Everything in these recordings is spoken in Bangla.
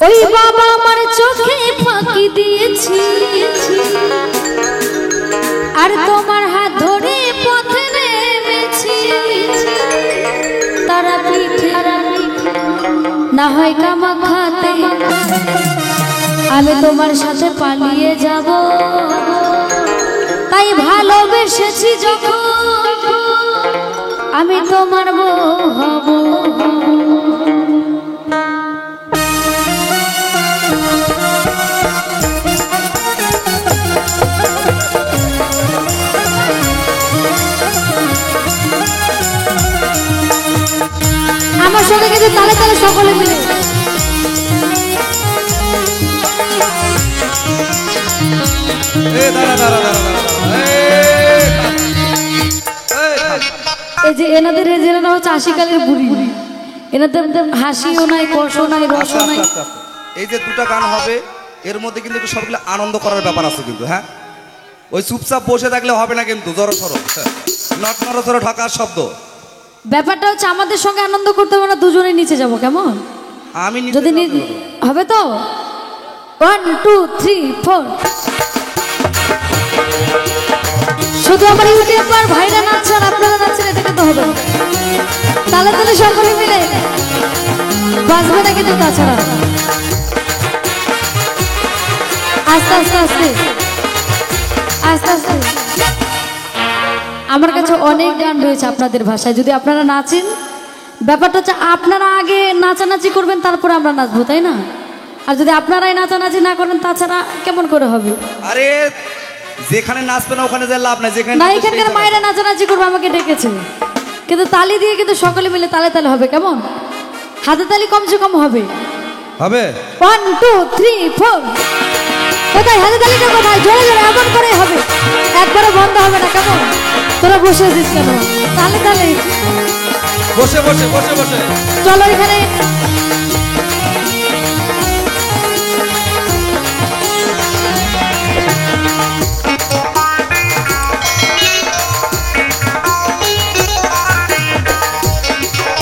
ওই বাবা আমার চোখে ফাঁকি দিয়েছি আর তোমার হাত ধরে পথে নেমেছি তারা পিঠে না হয় কামাখাতে আমি তোমার সাথে পালিয়ে যাব তাই ভালোবেসেছি যখন আমি তোমার বউ হব আমার সঙ্গে কিন্তু তালে তালে সকলে মিলে এই যে এনাদের এজেরা হচ্ছে আশিকালের বুড়ি এনাদের হাসিও নাই কষও নাই রসও নাই। এই যে দুটা গান হবে এর মধ্যে কিন্তু সবগুলো আনন্দ করার ব্যাপার আছে কিন্তু হ্যাঁ ওই চুপচাপ বসে থাকলে হবে না কিন্তু জড়ো সড়ো নট নড়ো ঢাকার শব্দ ব্যাপারটা হচ্ছে আমাদের সঙ্গে আনন্দ করতে আমরা দুজনে নিচে যাব কেমন আমি যদি হবে তো 1 2 3 4 শুধু আমার ইউটিউবার ভাইরা নাচছেন আপনারা নাচছেন এটা কিন্তু হবে তালে তালে সকলে মিলে বাজবে না কিন্তু তাছাড়া আস্তে আস্তে আস্তে আস্তে আস্তে আমার কাছে অনেক গান রয়েছে আপনাদের ভাষায় যদি আপনারা নাচেন ব্যাপারটা হচ্ছে আপনারা আগে নাচানাচি করবেন তারপরে আমরা নাচবো তাই না আর যদি আপনারাই নাচানাচি না করেন তাছাড়া কেমন করে হবে আরে যেখানে নাচবে না ওখানে যা লাভ নাই যেখানে না এখানকার মায়েরা নাচানাচি করবে আমাকে ডেকেছে কিন্তু তালি দিয়ে কিন্তু সকলে মিলে তালে তালে হবে কেমন হাতে তালি কমসে কম হবে হবে 1 2 3 4 কোথায় হাতে তালিটা কোথায় জোরে জোরে এমন করে হবে একবারে বন্ধ হবে না কেমন তোরা বসে আছিস কেন তালে তালে বসে বসে বসে বসে চলো এখানে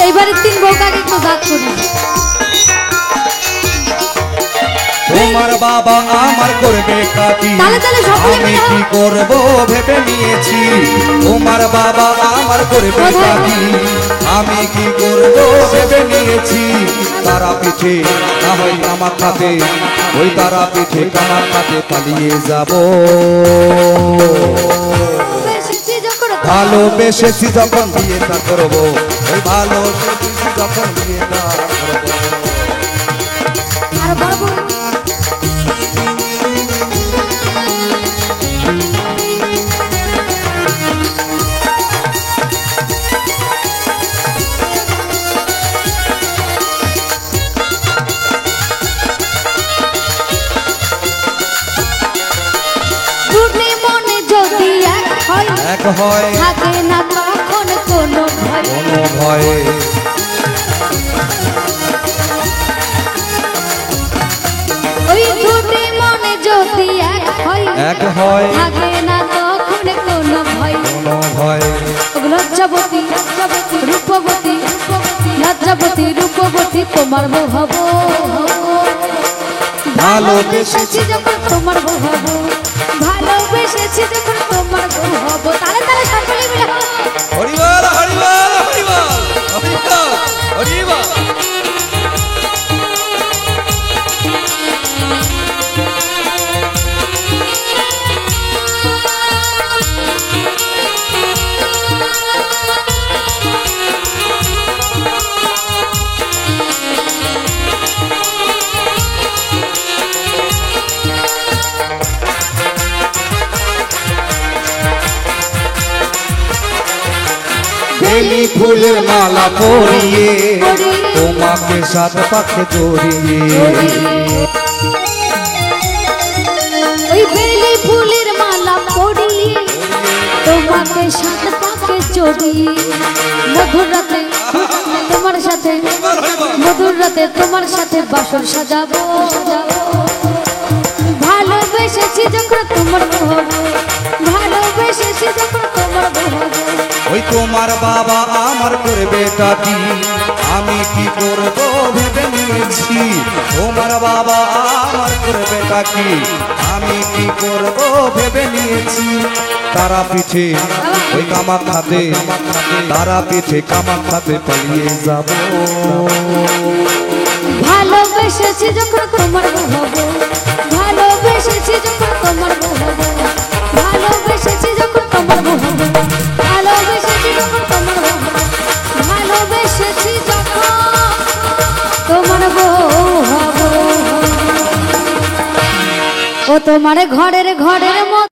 এইবারে 3 বউটাকে একটু দাঁত করি তোমার বাবা আমার করবে কাকি আমি কি করব ভেবে নিয়েছি তোমার বাবা আমার করবে কাকি আমি কি করব ভেবে নিয়েছি তারা পিঠে না হয় আমার খাতে ওই তারা পিঠে আমার খাতে পালিয়ে যাব ভালোবেসেছি যখন বিয়েটা করবো ওই ভালোবেসেছি যখন বিয়েটা করবো আর বড় এক হয় থাকে না তখন কোনো ভয় ওই দুটি মনে যদি এক হয় থাকে না তখন কোনো ভয় লজ্জাবতী রূপবতী লজ্জাবতী রূপবতী তোমার বউ হব ভালোবেসেছি যখন তোমার বউ হব ভালোবেসেছি যখন তোমার বউ হব তালে তালে সকলে মিলে হরিবল হরিবল হরিবল হরিবল হরিবল বেলি ফুলের মালা পরিয়ে তোমাকে সাত পাখে জড়িয়ে ওই বেলি ফুলের মালা পরিয়ে তোমাকে সাত পাখে জড়িয়ে মধুর রাতে তোমার সাথে মধুর রাতে তোমার সাথে বাসর সাজাবো ভালোবেসেছি যখন তোমার বউ হব ভালোবেসেছি যখন তোমার বউ হব ওই তোমার বাবা আমার করবে কি আমি কি করব ভেবে নিয়েছি তোমার বাবা আমার করবে কি আমি কি করব ভেবে নিয়েছি তারা পিঠে ওই কামাখ্যাতে তারা পিঠে কামাখ্যাতে পালিয়ে যাব ভালোবেসেছি যখন তোমার বউ হব ভালোবেসেছি যখন তোমার বউ হব ভালোবেসেছি যখন তোমার বউ হব ভালোবেসেছি যখন তোমার বউ হব ভালোবেসেছি যখন তোমার বউ হব ও তোমার ঘরের মত